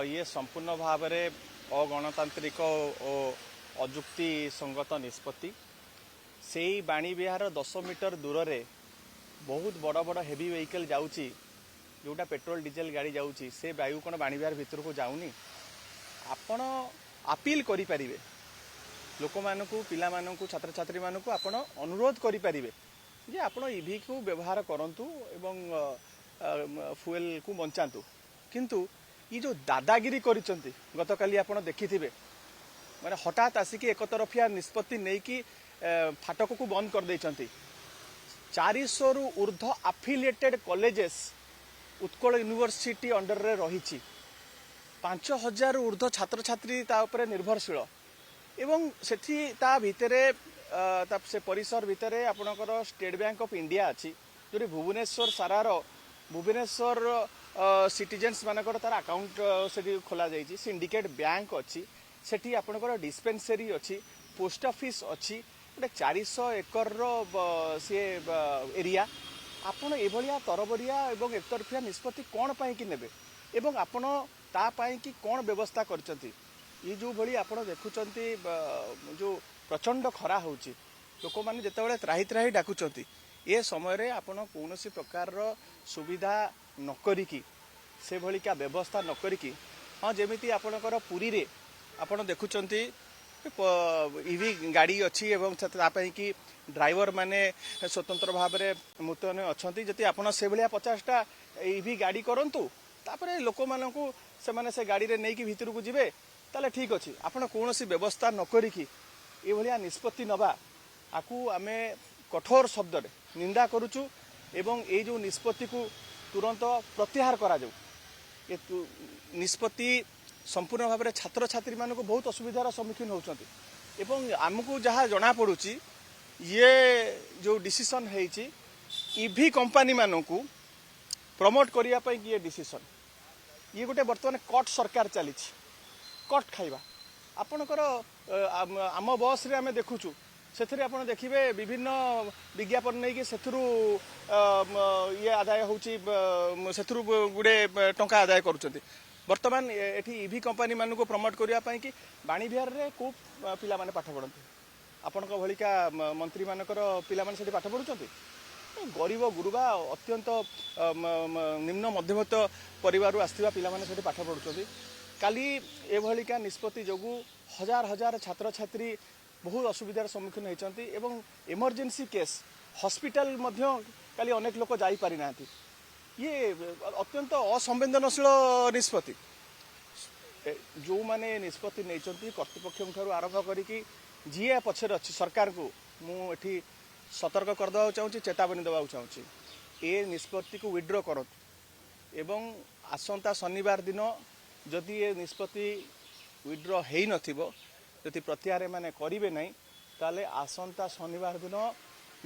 ये संपूर्ण भाव में अगणतांत्रिक और अजुक्ति संगत निष्पत्ति से बाणी विहार 10 मीटर दूर रे बहुत बड़ बड़ हेवी व्हीकल जाऊँगी जोटा पेट्रोल डीजेल गाड़ी जाऊँगी से वायु कौन बाणी विहार भितर को जाऊनी आपण अपील करें लोक मानू पिला मानू छात्र छात्री मानू आपण अनुरोध करें जे आपण ईवी को व्यवहार करंतु एवं फुएल को बंचातु किंतु ये जो दादागिरी करिसंती गतकाली आपण देखिथिबे माने हठात आसिक एक तरफिया निष्पत्ति नहीं कि फाटक को बंद कर देइचंती 400 रु ऊर्ध्व affiliated colleges Utkal university under रे रही 5000 ऊर्ध्व छात्र छात्री ता उपरे निर्भरशील एवं सेठी ता भितरे से परिसर भितर आपणकर स्टेट बैंक ऑफ इंडिया अच्छी जो भुवनेश्वर सारार भुवनेश्वर सिटीजेन्स मानकर तार अकाउंट से खोल जाइए सिंडिकेट बैंक अच्छी सेठी आपणकर डिस्पेंसरी अच्छी पोस्ट ऑफिस अच्छी गोटे 400 एकर सी एरिया आपण एभलिया तरबरिया एवं एकतरफिया निष्पत्ति कौन पाई कि नेबे एवं आपण ता पाई कि कौन व्यवस्था करचंती ये जो भली आपण देखुचंती जो प्रचंड खरा होची लोक मैंने जिते त्राही त्राही डाकुचंती ए समय आपण कौन प्रकार सुविधा न करिकी से भलिका व्यवस्था न करिकी हाँ जमीती आपणकर पुरी रे आपण देखुचंती ईवी गाड़ी अच्छी एवं कि ड्राइवर माने स्वतंत्र भाव में मुतयन अच्छा जदि आप से भाया 50टा ईवी गाड़ी करूँ तापर लोक मानू से गाड़ी रे नहीं कि भितर को जीवे ताले ठीक अच्छी आपण कौन व्यवस्था न करिकी ए भलिया निष्पत्ति नवा आकु आमे कठोर शब्द रे निंदा करुचु एवं ए जो निष्पत्ति को तुरंत प्रत्याहार करा जाऊ ए निष्पत्ति संपूर्ण भाव में छात्र छात्री मान को बहुत असुविधार सम्मुखीन होचंती एवं आमको जहाँ जना पड़ुची ये जो डिसीजन है ईवी कंपनी मान को प्रमोट करने ये डिसीजन ये गोटे बर्तमान कट सरकार चली कट खाइबा आपणकर आम बस रे आमे देखुचु से आप देखिए विभिन्न विज्ञापन नहीं कि ये आदाय होची गुड़े टंका आदाय करुँच बर्तमान एठी ईवी कंपनी मान को प्रमोट करने कि बाणी विहार रे को पिला माने पाठ पढ़ती आपण भलिका मंत्री मानकर पिला माने सेठी पाठ पढ़ुचंती गरीब गुरुबा अत्यंत निम्न मध्यमत परिवार आसथिबा पिला माने सेठी पाठ पढ़ुचंती काली एभलिका निष्पत्ति जोगु हजार हजार छात्र छात्री बहुत असुविधार सम्मुखीन होती एवं इमरजेंसी केस हॉस्पिटल काली अनेक लोक जाई पारि नांती ये अत्यंत असंवेदनशील निष्पत्ति जो माने निष्पत्ति नहीं कर्तृपक्ष आरंभ करी जी पछर अच्छी सरकार को मुझे सतर्क करदे चाहूँगी चेतावनी देवा चाहूँगी ए निष्पत्ति को विड्र कर एवं आसंता शनिवार दिन जदि ये निष्पत्ति विड्र हो नथि प्रत्याहार माने करेंगे ना ताले आसंता शनिवार दिन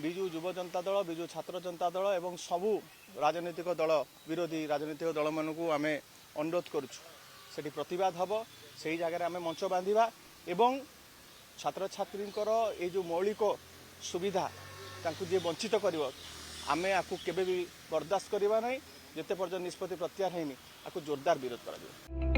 विजु युव जनता दल विजु छात्र जनता दल एवं सबू राजनीतिक दल विरोधी राजनीतिक दल मानू आम अनुरोध करुचु सेठी प्रतिवाद हम से जगह आम मंच बांधा एवं छात्र छात्री ये जो मौलिक सुविधा जी वंचित कर आमे आपको केबे भी बर्दाश्त करवा नहीं जिते पर्यटन निष्पत्ति प्रत्याहार होनी आपको जोरदार विरोध करा।